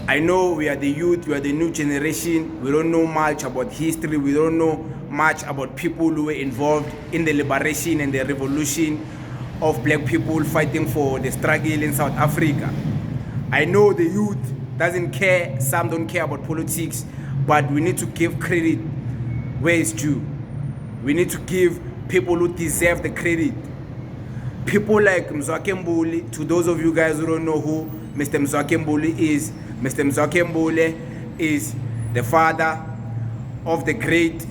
I know we are the youth, we are the new generation, we don't know much about history, we don't know much about people who were involved in the liberation and the revolution of black people fighting for the struggle in South Africa. I know the youth doesn't care, some don't care about politics, but we need to give credit where it's due. We need to give people who deserve the credit. People like Mzwakhe Mbuli, to those of you guys who don't know who Mr. Mzwakhe Mbuli is, Mr. Mzwakhe Mbuli is the father of the great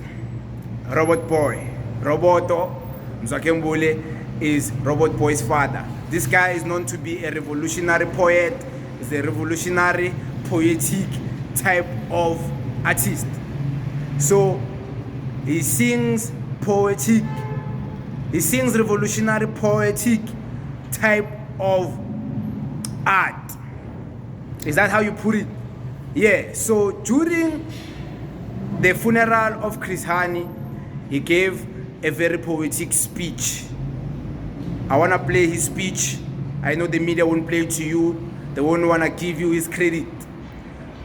Robot Boy. Roboto Mzwakhe Mbuli is Robot Boy's father. This guy is known to be a revolutionary poet, is a revolutionary poetic type of artist. So he sings poetic, he sings revolutionary poetic type of art. Is that how you put it? Yeah, so during the funeral of Chris Hani, he gave a very poetic speech. I want to play his speech. I know the media won't play it to you. They won't want to give you his credit.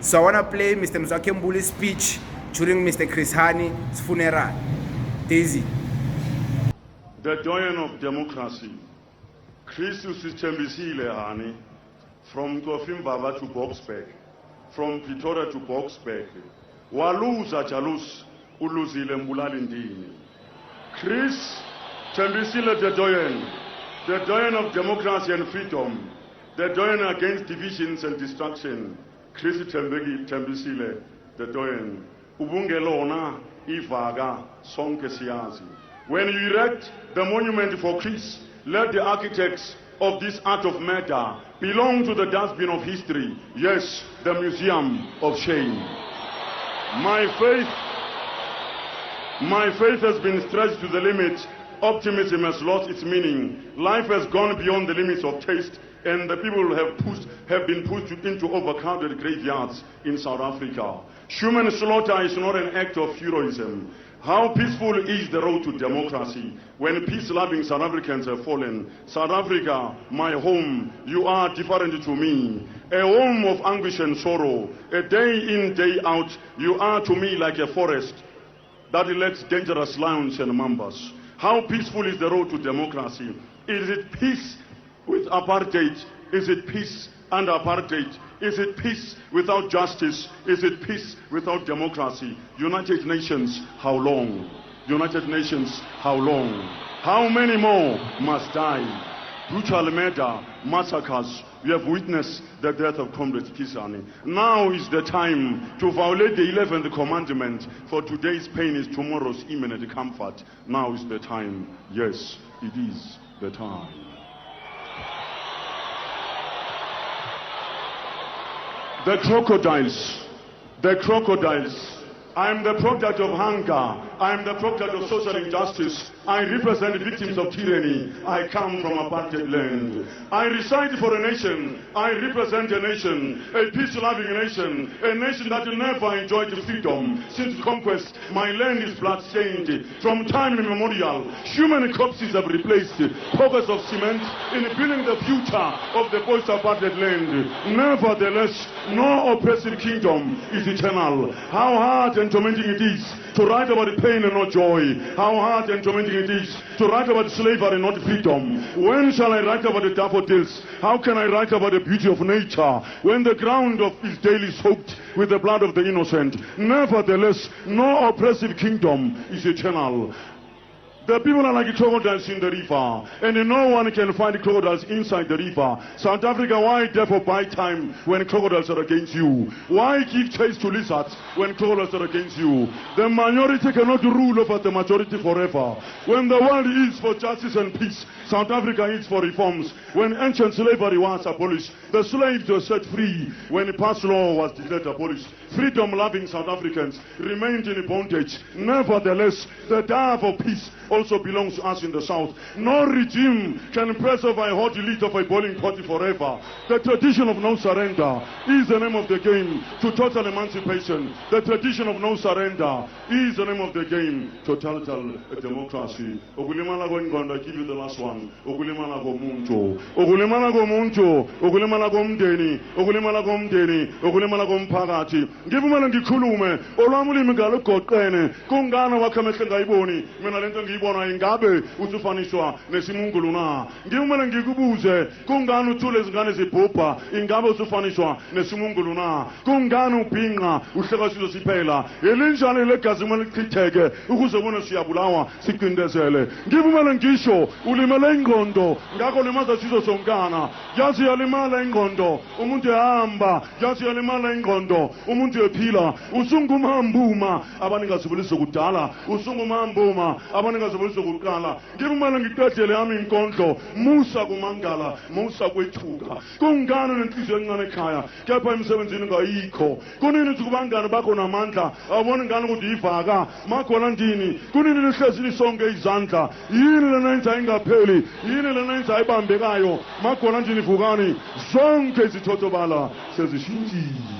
So I want to play Mr. Mzwakhe Mbuli's speech during Mr. Chris Hani's funeral. Daisy. The doyen of democracy, Christus Tembisile Hani, from Tofim Baba to Boxburg, from Pretoria to Boxburg, Waluza Jalus, Uluzile Mbulalindini. Chris Tembisile the doyen of democracy and freedom, the doyen against divisions and destruction. Chris Tembisile, the doyen. Ubungelona, Ivaga, Sonke Siazi. When you erect the monument for Chris, let the architects of this art of murder belong to the dustbin of history. Yes, the museum of shame. My faith has been stretched to the limit. Optimism has lost its meaning. Life has gone beyond the limits of taste, and the people have been pushed into overcrowded graveyards in South Africa. Human slaughter is not an act of heroism. How peaceful is the road to democracy when peace-loving South Africans have fallen? South Africa, my home, you are different to me. A home of anguish and sorrow. A day in, day out, you are to me like a forest that lets dangerous lions and mambas. How peaceful is the road to democracy? Is it peace with apartheid? Is it peace under apartheid? Is it peace without justice? Is it peace without democracy? United Nations, how long? United Nations, how long? How many more must die? Brutal murder, massacres. We have witnessed the death of Comrade Kisani. Now is the time to violate the 11th commandment, for today's pain is tomorrow's imminent comfort. Now is the time. Yes, it is the time. The crocodiles. I am the product of hunger. I am the product of social injustice. I represent victims of tyranny. I come from apartheid land. I reside for a nation. I represent a nation, a peace-loving nation, a nation that never enjoyed freedom. Since conquest, my land is blood-stained. From time immemorial, human corpses have replaced pockets of cement in building the future of the post-apartheid land. Nevertheless, no oppressive kingdom is eternal. How hard and tormenting it is to write about pain and not joy. How hard and tormenting it is to write about slavery and not freedom. When shall I write about the daffodils? How can I write about the beauty of nature when the ground is daily soaked with the blood of the innocent? Nevertheless, no oppressive kingdom is eternal. The people are like crocodiles in the river, and no one can find crocodiles inside the river. South Africa, why therefore buy time when crocodiles are against you? Why give chase to lizards when crocodiles are against you? The minority cannot rule over the majority forever. When the world is for justice and peace, South Africa is for reforms. When ancient slavery was abolished, the slaves were set free. When past law was declared abolished, freedom-loving South Africans remained in bondage. Nevertheless, the dive of peace also belongs to us in the South. No regime can press over a hot elite of a boiling party forever. The tradition of no surrender is the name of the game to total emancipation. The tradition of no surrender is the name of the game to total democracy. Okulimala kwengondo, I give you the last one. Okulimala komuntu. Okulimala komuntu. Okulimala komndeni. Okulimala komndeni. Okulimala komphakathi. Ngivumela ngikhulume olwami ulimi ngalugoqene. Kungana wakhe amehlo ngayiboni. Mina lento ngiyibona ingabe usufaniswa nesimungulu na. Ngivumela ngikubuze kungani uthule izingane zibhubha ingabe usufaniswa nesimungulu na. Kungani ubhinqa uhlekasizo siphela. Elinjani legazi kumele lichitheke ukuze bona siyabulawa siqindezele. Ngivumela ngisho ulimele ingqondo ngakho limaza sizo sonkana. Yazi yalimala ingqondo umuntu ehamba. Yazi yalimala ingqondo umuntu ephila. Usungumhambuma abaningazibulisa kudala. Usungumhambuma abaningazibulisa kuqala. Ngivumela ngiqedele yami inkondlo musa kumangala musa kwethuka. Kungani nenhliziyo encane ekhaya kepha emsebenzini ngayikho. Kunini ukubangani bakho namandla awubona ngani ukuthi ivaka makhona ndini. Kunini nihlezi nisonke izandla. Yini lena enza ingapheli. Yini lena enza ibambekayo makhona ndini vukani zonke izithotobala sezishintshile.